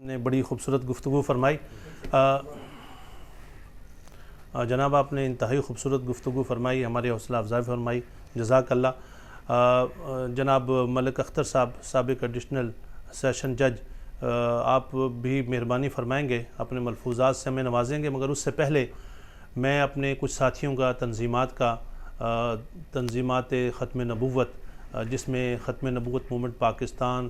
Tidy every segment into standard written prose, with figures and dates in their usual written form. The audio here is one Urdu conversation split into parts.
نے بڑی خوبصورت گفتگو فرمائی. جناب آپ نے انتہائی خوبصورت گفتگو فرمائی, ہماری حوصلہ افزائی فرمائی, جزاک اللہ. جناب ملک اختر صاحب, سابق ایڈیشنل سیشن جج, آپ بھی مہربانی فرمائیں گے, اپنے ملفوظات سے ہمیں نوازیں گے, مگر اس سے پہلے میں اپنے کچھ ساتھیوں کا, تنظیمات ختم نبوت, جس میں ختم نبوت مومنٹ پاکستان,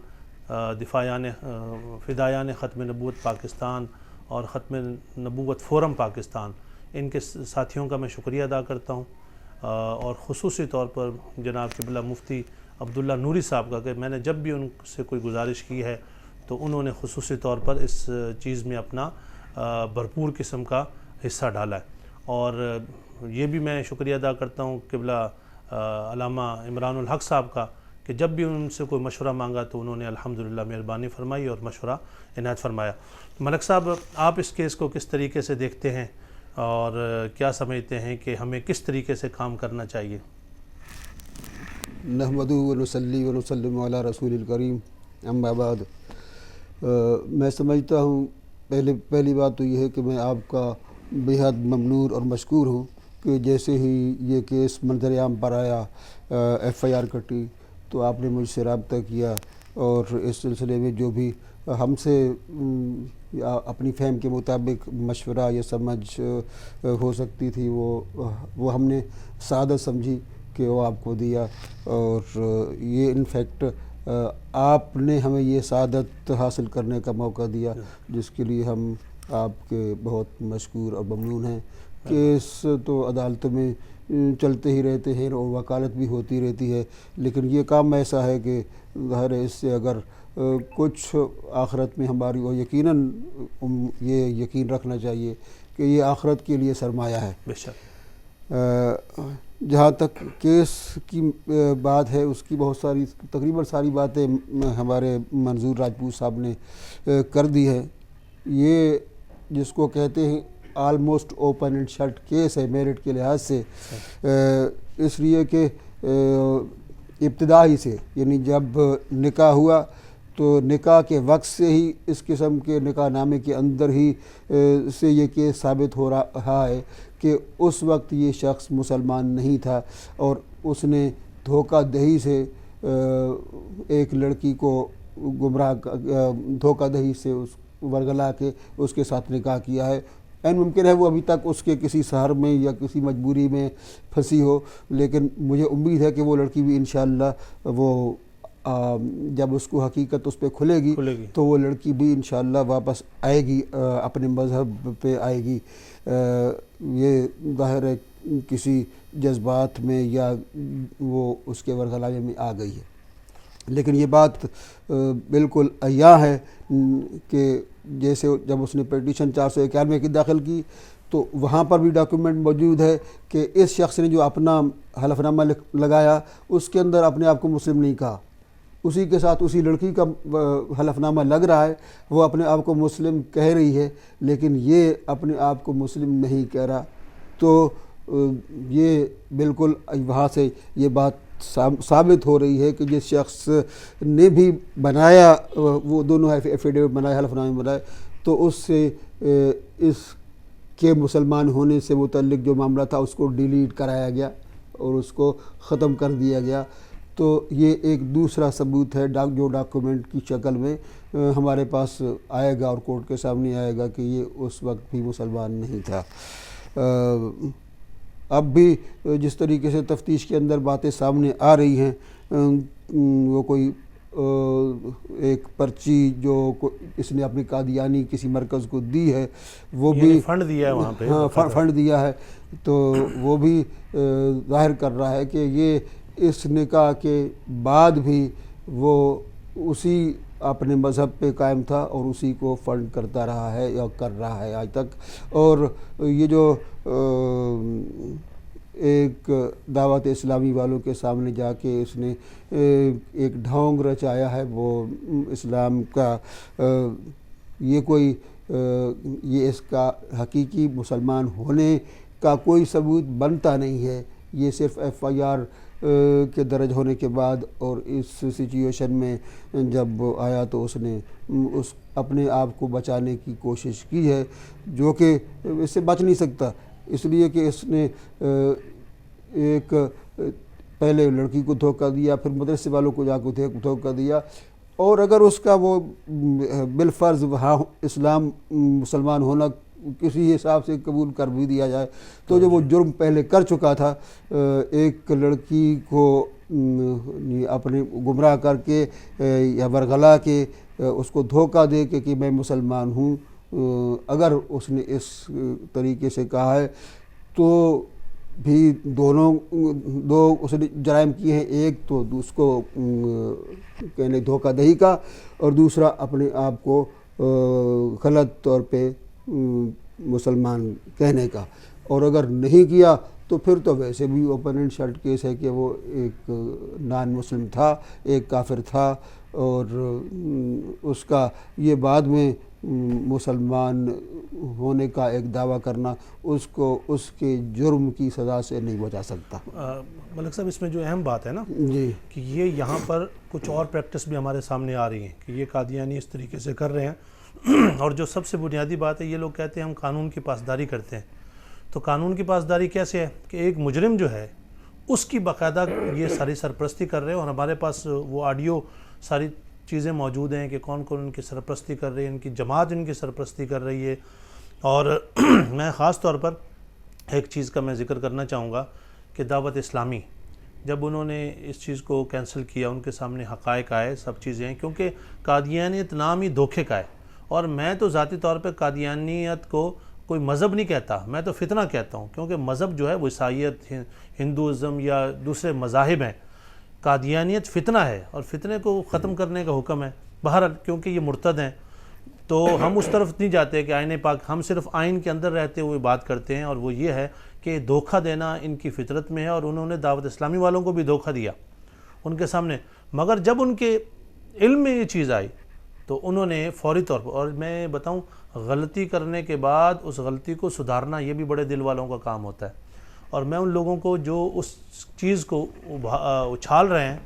فدایان ختم نبوت پاکستان اور ختم نبوت فورم پاکستان, ان کے ساتھیوں کا میں شکریہ ادا کرتا ہوں, اور خصوصی طور پر جناب قبلہ مفتی عبداللہ نوری صاحب کا, کہ میں نے جب بھی ان سے کوئی گزارش کی ہے تو انہوں نے خصوصی طور پر اس چیز میں اپنا بھرپور قسم کا حصہ ڈالا ہے. اور یہ بھی میں شکریہ ادا کرتا ہوں قبلہ علامہ عمران الحق صاحب کا, کہ جب بھی ان سے کوئی مشورہ مانگا تو انہوں نے الحمدللہ مہربانی فرمائی اور مشورہ عنایت فرمایا. ملک صاحب, آپ اس کیس کو کس طریقے سے دیکھتے ہیں اور کیا سمجھتے ہیں کہ ہمیں کس طریقے سے کام کرنا چاہیے؟ نحمدہ و نصلی و نسلم علی رسول الکریم, اما بعد. میں سمجھتا ہوں پہلی بات تو یہ ہے کہ میں آپ کا بےحد ممنون اور مشکور ہوں کہ جیسے ہی یہ کیس منظر عام پر آیا, ایف آئی آر کٹی, تو آپ نے مجھ سے رابطہ کیا اور اس سلسلے میں جو بھی ہم سے اپنی فہم کے مطابق مشورہ یا سمجھ ہو سکتی تھی وہ ہم نے سعادت سمجھی کہ وہ آپ کو دیا. اور یہ انفیکٹ آپ نے ہمیں یہ سعادت حاصل کرنے کا موقع دیا, جس کے لیے ہم آپ کے بہت مشکور اور ممنون ہیں. کیس تو عدالتوں میں چلتے ہی رہتے ہیں اور وکالت بھی ہوتی رہتی ہے, لیکن یہ کام ایسا ہے کہ ظاہر ہے اس سے اگر کچھ آخرت میں ہماری, اور یقیناً یہ یقین رکھنا چاہیے کہ یہ آخرت کے لیے سرمایہ ہے. بے شک. جہاں تک کیس کی بات ہے, اس کی بہت ساری تقریباً ساری باتیں ہمارے منظور راجپوت صاحب نے کر دی ہے. یہ جس کو کہتے ہیں almost open and shut case ہے میرٹ کے لحاظ سے, اس لیے کہ ابتدائی سے, یعنی جب نکاح ہوا تو نکاح کے وقت سے ہی اس قسم کے نکاح نامے کے اندر ہی سے یہ کیس ثابت ہو رہا ہے کہ اس وقت یہ شخص مسلمان نہیں تھا, اور اس نے دھوکہ دہی سے ایک لڑکی کو دھوکہ دہی سے ورگلا کے اس کے ساتھ نکاح کیا ہے. این ممکن ہے وہ ابھی تک اس کے کسی سحر میں یا کسی مجبوری میں پھنسی ہو, لیکن مجھے امید ہے کہ وہ لڑکی بھی انشاءاللہ وہ جب اس کو حقیقت اس پہ کھلے گی تو وہ لڑکی بھی انشاءاللہ واپس آئے گی, اپنے مذہب پہ آئے گی. یہ ظاہر ہے کسی جذبات میں یا وہ اس کے ورغلاوے میں آ گئی ہے, لیکن یہ بات بالکل عیاں ہے کہ جیسے جب اس نے پیٹیشن 491 کی داخل کی تو وہاں پر بھی ڈاکیومنٹ موجود ہے کہ اس شخص نے جو اپنا حلف نامہ لگایا اس کے اندر اپنے آپ کو مسلم نہیں کہا, اسی کے ساتھ اسی لڑکی کا حلف نامہ لگ رہا ہے, وہ اپنے آپ کو مسلم کہہ رہی ہے لیکن یہ اپنے آپ کو مسلم نہیں کہہ رہا. تو یہ بالکل وہاں سے یہ بات ثابت ہو رہی ہے کہ جس شخص نے بھی بنایا, وہ دونوں ایفیڈیوٹ بنائے, حلف نامے بنائے, تو اس سے اس کے مسلمان ہونے سے متعلق جو معاملہ تھا اس کو ڈیلیٹ کرایا گیا اور اس کو ختم کر دیا گیا. تو یہ ایک دوسرا ثبوت ہے جو ڈاکومنٹ کی شکل میں ہمارے پاس آئے گا اور کورٹ کے سامنے آئے گا کہ یہ اس وقت بھی مسلمان نہیں تھا. اب بھی جس طریقے سے تفتیش کے اندر باتیں سامنے آ رہی ہیں, وہ کوئی ایک پرچی جو اس نے اپنی قادیانی کسی مرکز کو دی ہے, وہ بھی فنڈ دیا ہے وہاں پہ, ہاں فنڈ دیا ہے, تو وہ بھی ظاہر کر رہا ہے کہ یہ اس نکاح کے بعد بھی وہ اسی اپنے مذہب پہ قائم تھا اور اسی کو فنڈ کرتا رہا ہے یا کر رہا ہے آج تک. اور یہ جو ایک دعوت اسلامی والوں کے سامنے جا کے اس نے ایک ڈھونگ رچایا ہے وہ اسلام کا, یہ اس کا حقیقی مسلمان ہونے کا کوئی ثبوت بنتا نہیں ہے. یہ صرف FIR کے درج ہونے کے بعد اور اس سچویشن میں جب آیا تو اس نے اپنے آپ کو بچانے کی کوشش کی ہے، جو کہ اس سے بچ نہیں سکتا، اس لیے کہ اس نے ایک پہلے لڑکی کو دھوکہ دیا، پھر مدرسے والوں کو جا کے دھوکہ دیا، اور اگر اس کا وہ بالفرض وہاں مسلمان ہونا کسی حساب سے قبول کر بھی دیا جائے تو جو وہ جرم پہلے کر چکا تھا، ایک لڑکی کو اپنے گمراہ کر کے یا ورغلا کے اس کو دھوکہ دے کے کہ میں مسلمان ہوں، اگر اس نے اس طریقے سے کہا ہے تو بھی دو اس نے جرائم کیے ہیں، ایک تو اس کو کہنے دھوکہ دہی کا، اور دوسرا اپنے آپ کو غلط طور پہ مسلمان کہنے کا، اور اگر نہیں کیا تو پھر تو ویسے بھی اوپن اینڈ شٹ کیس ہے کہ وہ ایک نان مسلم تھا، ایک کافر تھا، اور اس کا یہ بعد میں مسلمان ہونے کا ایک دعویٰ کرنا اس کو اس کے جرم کی سزا سے نہیں بچا سکتا۔ ملک صاحب، اس میں جو اہم بات ہے نا جی کہ یہ یہاں پر کچھ اور پریکٹس بھی ہمارے سامنے آ رہی ہیں کہ یہ قادیانی اس طریقے سے کر رہے ہیں، اور جو سب سے بنیادی بات ہے، یہ لوگ کہتے ہیں ہم قانون کی پاسداری کرتے ہیں، تو قانون کی پاسداری کیسے ہے کہ ایک مجرم جو ہے اس کی باقاعدہ یہ ساری سرپرستی کر رہے ہیں، اور ہمارے پاس وہ آڈیو ساری چیزیں موجود ہیں کہ کون کون ان کی سرپرستی کر رہی ہے، ان کی جماعت ان کی سرپرستی کر رہی ہے۔ اور میں خاص طور پر ایک چیز کا میں ذکر کرنا چاہوں گا کہ دعوت اسلامی جب انہوں نے اس چیز کو کینسل کیا، ان کے سامنے حقائق آئے، سب چیزیں ہیں، کیونکہ قادیانیت نام ہی دھوکے کا ہے، اور میں تو ذاتی طور پہ قادیانیت کو کوئی مذہب نہیں کہتا، میں تو فتنہ کہتا ہوں، کیونکہ مذہب جو ہے وہ عیسائیت، ہندوازم یا دوسرے مذاہب ہیں، قادیانیت فتنہ ہے، اور فتنے کو ختم کرنے کا حکم ہے۔ بہرحال کیونکہ یہ مرتد ہیں تو ہم اس طرف نہیں جاتے کہ آئین پاک، ہم صرف آئین کے اندر رہتے ہوئے بات کرتے ہیں، اور وہ یہ ہے کہ دھوکہ دینا ان کی فطرت میں ہے، اور انہوں نے دعوت اسلامی والوں کو بھی دھوکہ دیا ان کے سامنے، مگر جب ان کے علم میں یہ چیز آئی تو انہوں نے فوری طور پر، اور میں بتاؤں غلطی کرنے کے بعد اس غلطی کو سدھارنا یہ بھی بڑے دل والوں کا کام ہوتا ہے، اور میں ان لوگوں کو جو اس چیز کو اچھال رہے ہیں،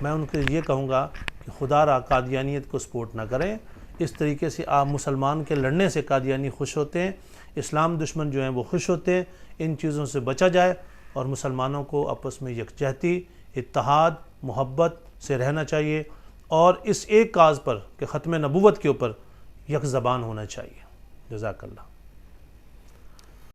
میں ان کو یہ کہوں گا کہ خدا را قادیانیت کو سپورٹ نہ کریں، اس طریقے سے آپ مسلمان کے لڑنے سے قادیانی خوش ہوتے ہیں، اسلام دشمن جو ہیں وہ خوش ہوتے ہیں، ان چیزوں سے بچا جائے، اور مسلمانوں کو آپس میں یکجہتی، اتحاد، محبت سے رہنا چاہیے، اور اس ایک کاز پر کہ ختم نبوت کے اوپر یک زبان ہونا چاہیے۔ جزاک اللہ۔